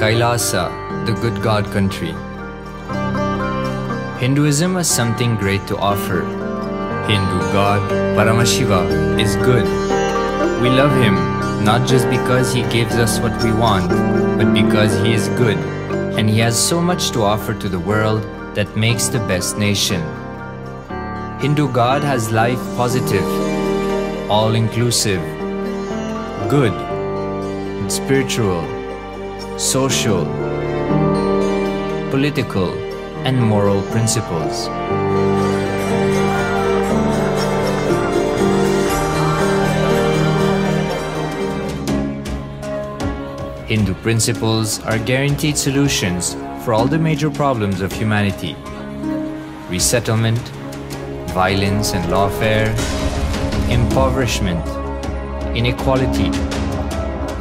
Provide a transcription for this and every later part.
Kailasa, the good God country. Hinduism has something great to offer. Hindu God, Paramashiva, is good. We love him not just because he gives us what we want, but because he is good, and he has so much to offer to the world that makes the best nation. Hindu God has life positive, all-inclusive, good, spiritual, social, political, and moral principles. Hindu principles are guaranteed solutions for all the major problems of humanity: resettlement, violence and lawfare, impoverishment, inequality,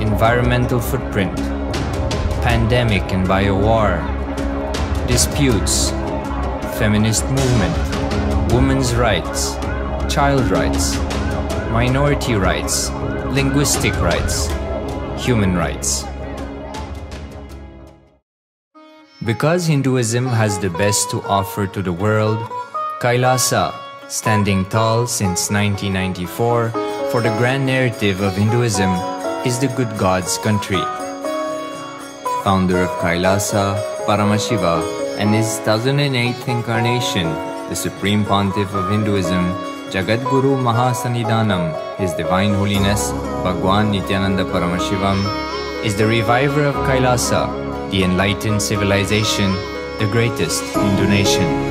environmental footprint, pandemic and biowar, disputes, feminist movement, women's rights, child rights, minority rights, linguistic rights, human rights. Because Hinduism has the best to offer to the world, Kailasa, standing tall since 1994 for the grand narrative of Hinduism, is the good God's country. Founder of Kailasa, Paramashiva, and his 1008th incarnation, the Supreme Pontiff of Hinduism, Jagatguru Mahasannidhanam, His Divine Holiness, Bhagavan Nithyananda Paramashivam, is the reviver of Kailasa, the enlightened civilization, the greatest Hindu nation.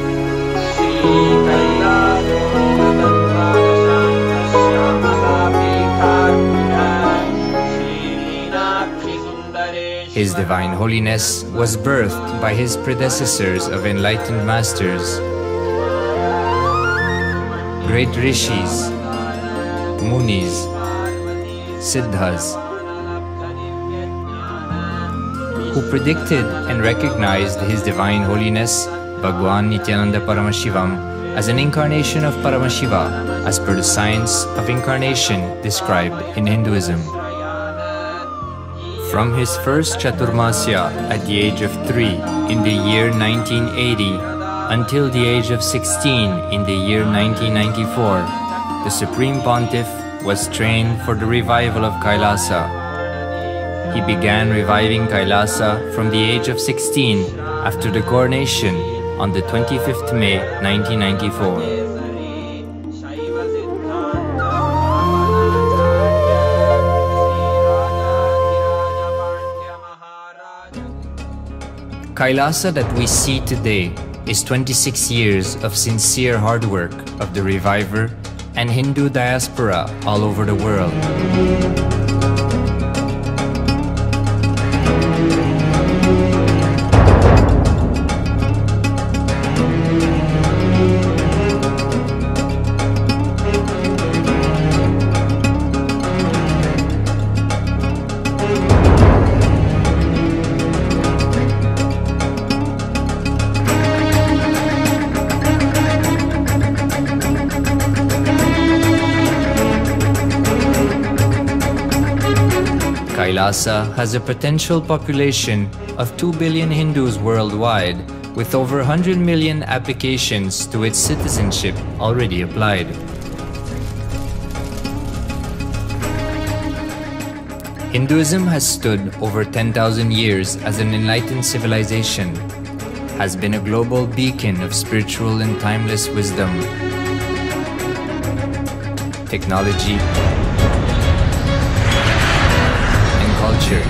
His Divine Holiness was birthed by his predecessors of enlightened masters, great rishis, munis, siddhas, who predicted and recognized His Divine Holiness, Bhagavan Nithyananda Paramashivam, as an incarnation of Paramashiva, as per the science of incarnation described in Hinduism. From his first Chaturmasya at the age of 3 in the year 1980 until the age of 16 in the year 1994, the Supreme Pontiff was trained for the revival of Kailasa. He began reviving Kailasa from the age of 16 after the coronation on the 25th May 1994. Kailasa that we see today is 26 years of sincere hard work of the reviver and Hindu diaspora all over the world. Kailasa has a potential population of 2 billion Hindus worldwide, with over 100 million applications to its citizenship already applied. Hinduism has stood over 10,000 years as an enlightened civilization, has been a global beacon of spiritual and timeless wisdom, technology, culture.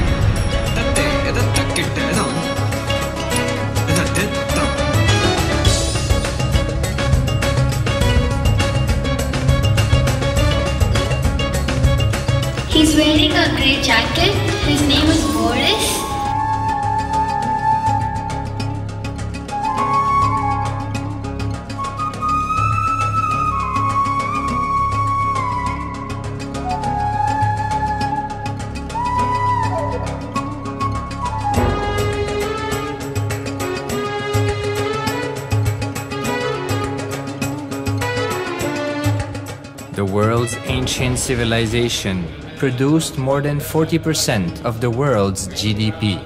He's wearing a grey jacket. His name is Boris. The world's ancient civilization produced more than 40% of the world's GDP.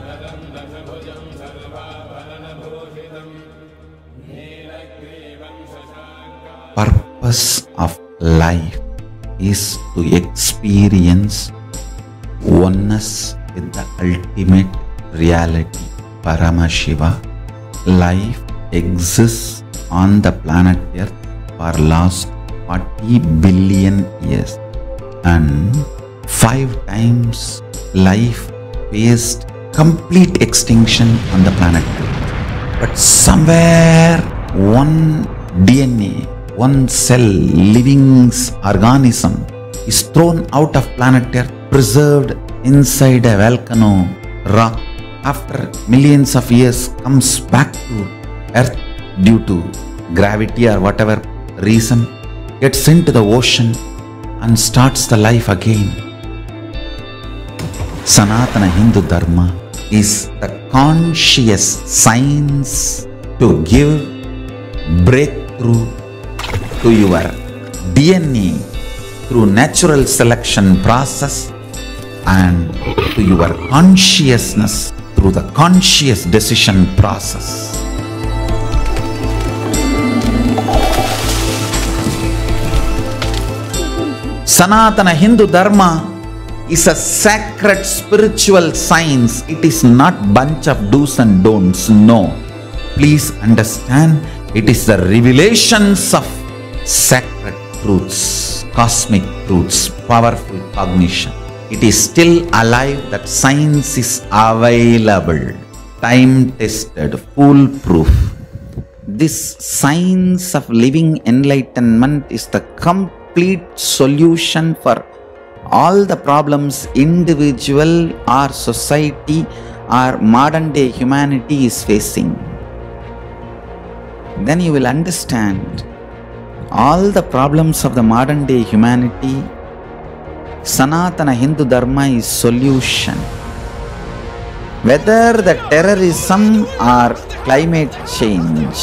purpose of life is to experience oneness with the ultimate reality, Paramashiva. Life exists on the planet Earth for last 40 billion years, and 5 times life faced complete extinction on the planet Earth. But somewhere one DNA, one cell, living organism is thrown out of planet Earth, preserved inside a volcano rock. After millions of years comes back to Earth due to gravity or whatever reason, gets into the ocean and starts the life again. Sanatana Hindu Dharma is the conscious science to give breakthrough to your DNA through natural selection process and to your consciousness through the conscious decision process. Sanatana Hindu Dharma is a sacred spiritual science. It is not bunch of do's and don'ts. No. Please understand, it is the revelations of sacred truths, cosmic truths, powerful cognition. It is still alive, that science is available, time-tested, foolproof. This science of living enlightenment is the complete solution for all the problems individual or society or modern day humanity is facing. Then you will understand all the problems of the modern day humanity. Sanatana Hindu Dharma is solution. Whether the terrorism or climate change,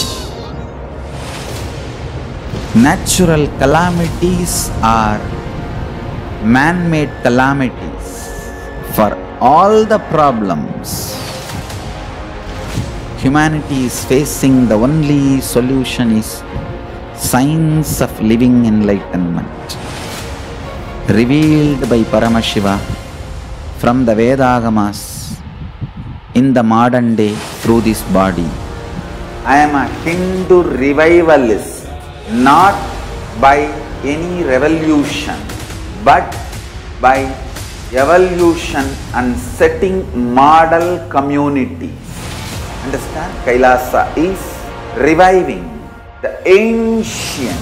natural calamities or man-made calamities, for all the problems humanity is facing, the only solution is science of living enlightenment, revealed by Paramashiva from the Vedagamas in the modern day through this body. I am a Hindu revivalist, not by any revolution, but by evolution and setting model communities. Understand? Kailasa is reviving the ancient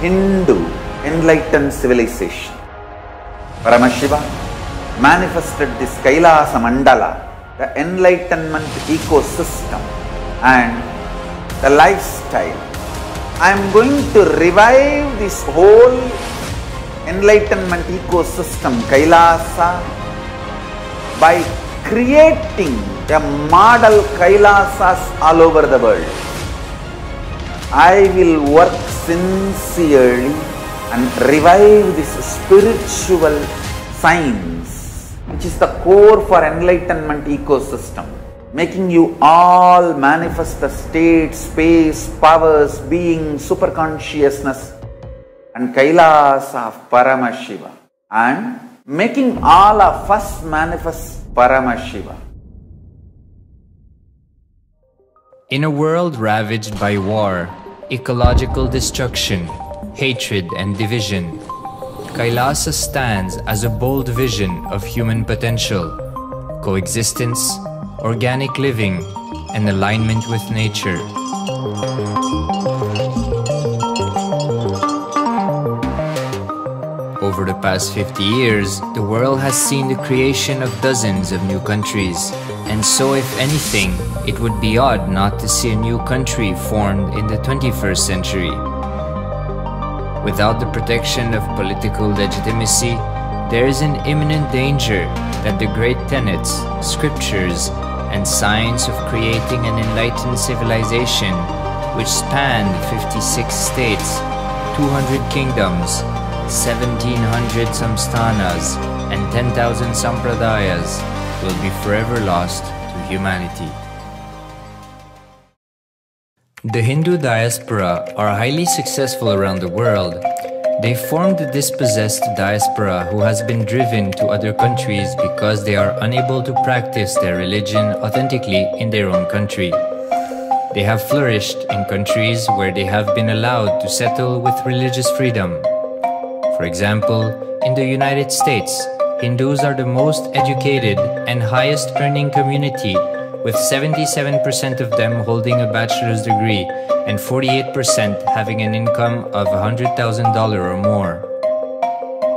Hindu enlightened civilization. Paramashiva manifested this Kailasa Mandala, the enlightenment ecosystem and the lifestyle. I am going to revive this whole enlightenment ecosystem, Kailasa, by creating a model Kailasas all over the world. I will work sincerely and revive this spiritual science, which is the core for enlightenment ecosystem, making you all manifest the state, space, powers, being, superconsciousness and Kailasa of Paramashiva, and making all of us manifest Paramashiva. In a world ravaged by war, ecological destruction, hatred and division, Kailasa stands as a bold vision of human potential, coexistence, organic living, and alignment with nature. Over the past 50 years, the world has seen the creation of dozens of new countries, and so if anything, it would be odd not to see a new country formed in the 21st century. Without the protection of political legitimacy, there is an imminent danger that the great tenets, scriptures, and science of creating an enlightened civilization, which spanned 56 states, 200 kingdoms, 1700 samsthanas, and 10,000 sampradayas, will be forever lost to humanity. The Hindu diaspora are highly successful around the world. They formed the dispossessed diaspora who has been driven to other countries because they are unable to practice their religion authentically in their own country. They have flourished in countries where they have been allowed to settle with religious freedom. For example, in the United States, Hindus are the most educated and highest earning community, with 77% of them holding a bachelor's degree and 48% having an income of $100,000 or more.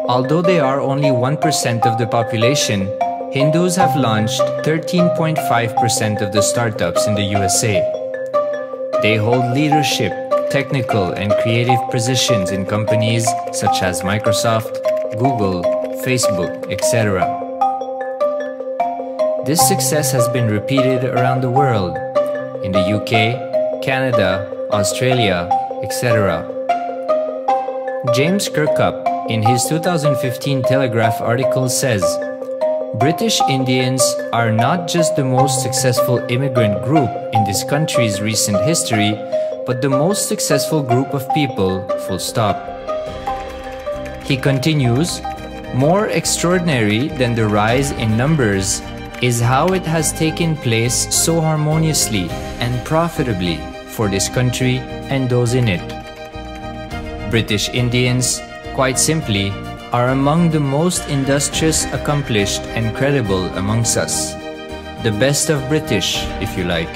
Although they are only 1% of the population, Hindus have launched 13.5% of the startups in the USA. They hold leadership, technical and creative positions in companies such as Microsoft, Google, Facebook, etc. This success has been repeated around the world, in the UK, Canada, Australia, etc. James Kirkup, in his 2015 Telegraph article says, British Indians are not just the most successful immigrant group in this country's recent history, but the most successful group of people, full stop. He continues, more extraordinary than the rise in numbers is how it has taken place so harmoniously and profitably for this country and those in it. British Indians, quite simply, are among the most industrious, accomplished and credible amongst us. The best of British, if you like.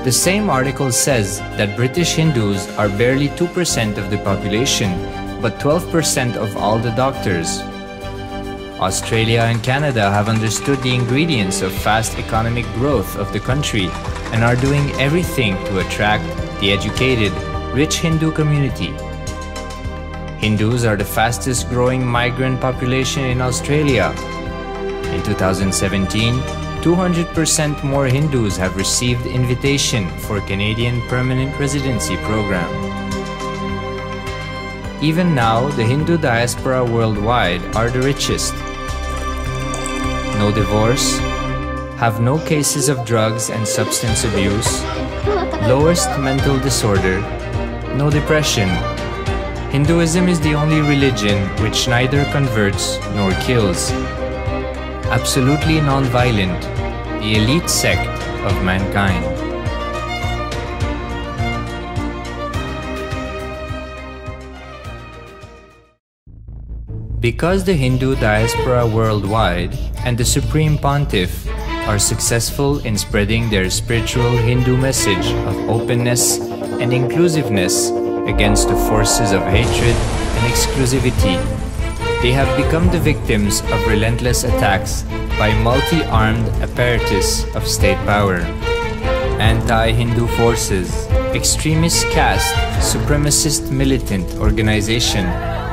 The same article says that British Hindus are barely 2% of the population, but 12% of all the doctors. Australia and Canada have understood the ingredients of fast economic growth of the country and are doing everything to attract the educated, rich Hindu community. Hindus are the fastest growing migrant population in Australia. In 2017, 200% more Hindus have received invitation for Canadian Permanent Residency Program. Even now, the Hindu diaspora worldwide are the richest. No divorce, have no cases of drugs and substance abuse, lowest mental disorder, no depression. Hinduism is the only religion which neither converts nor kills. Absolutely non-violent, the elite sect of mankind. Because the Hindu diaspora worldwide and the Supreme Pontiff are successful in spreading their spiritual Hindu message of openness and inclusiveness against the forces of hatred and exclusivity, they have become the victims of relentless attacks by multi-armed apparatus of state power. Anti-Hindu forces, extremist caste, supremacist militant organization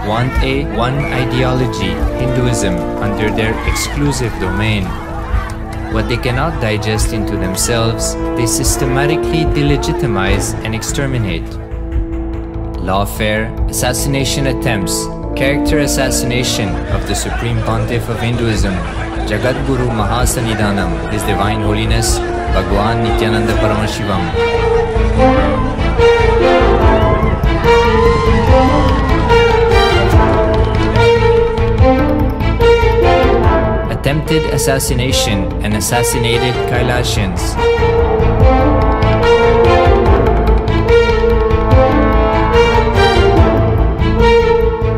want a one ideology, Hinduism, under their exclusive domain. What they cannot digest into themselves, they systematically delegitimize and exterminate. Lawfare, assassination attempts, character assassination of the Supreme Pontiff of Hinduism, Jagatguru Mahasannidhanam, His Divine Holiness, Bhagavan Nithyananda Paramashivam. Attempted assassination and assassinated Kailasians.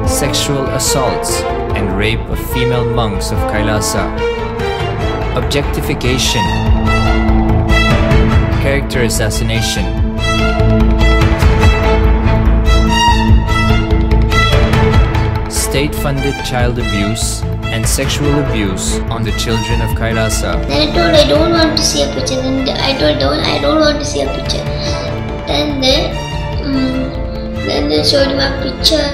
Sexual assaults and rape of female monks of Kailasa. Objectification. Character assassination. State-funded child abuse and sexual abuse on the children of Kailasa. Then I told I don't want to see a picture. Then I told I don't want to see a picture. Then they showed me a picture.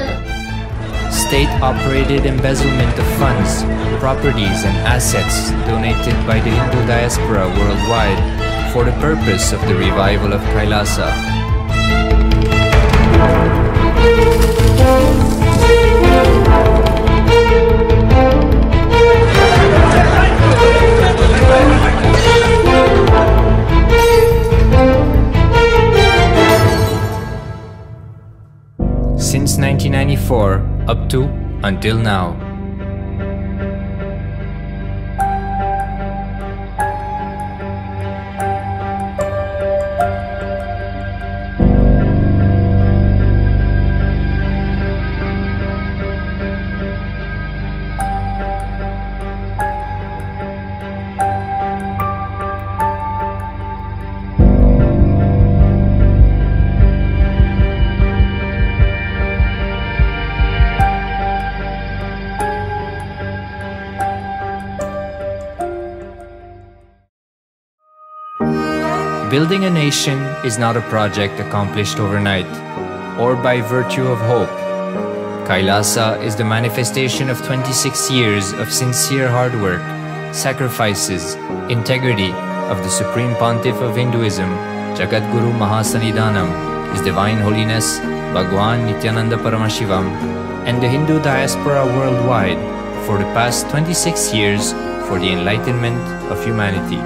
State-operated embezzlement of funds, properties and assets donated by the Hindu diaspora worldwide for the purpose of the revival of Kailasa. to until now. Building a nation is not a project accomplished overnight or by virtue of hope. Kailasa is the manifestation of 26 years of sincere hard work, sacrifices, integrity of the Supreme Pontiff of Hinduism, Jagatguru Mahasannidhanam, His Divine Holiness, Bhagavan Nithyananda Paramashivam, and the Hindu diaspora worldwide for the past 26 years for the enlightenment of humanity.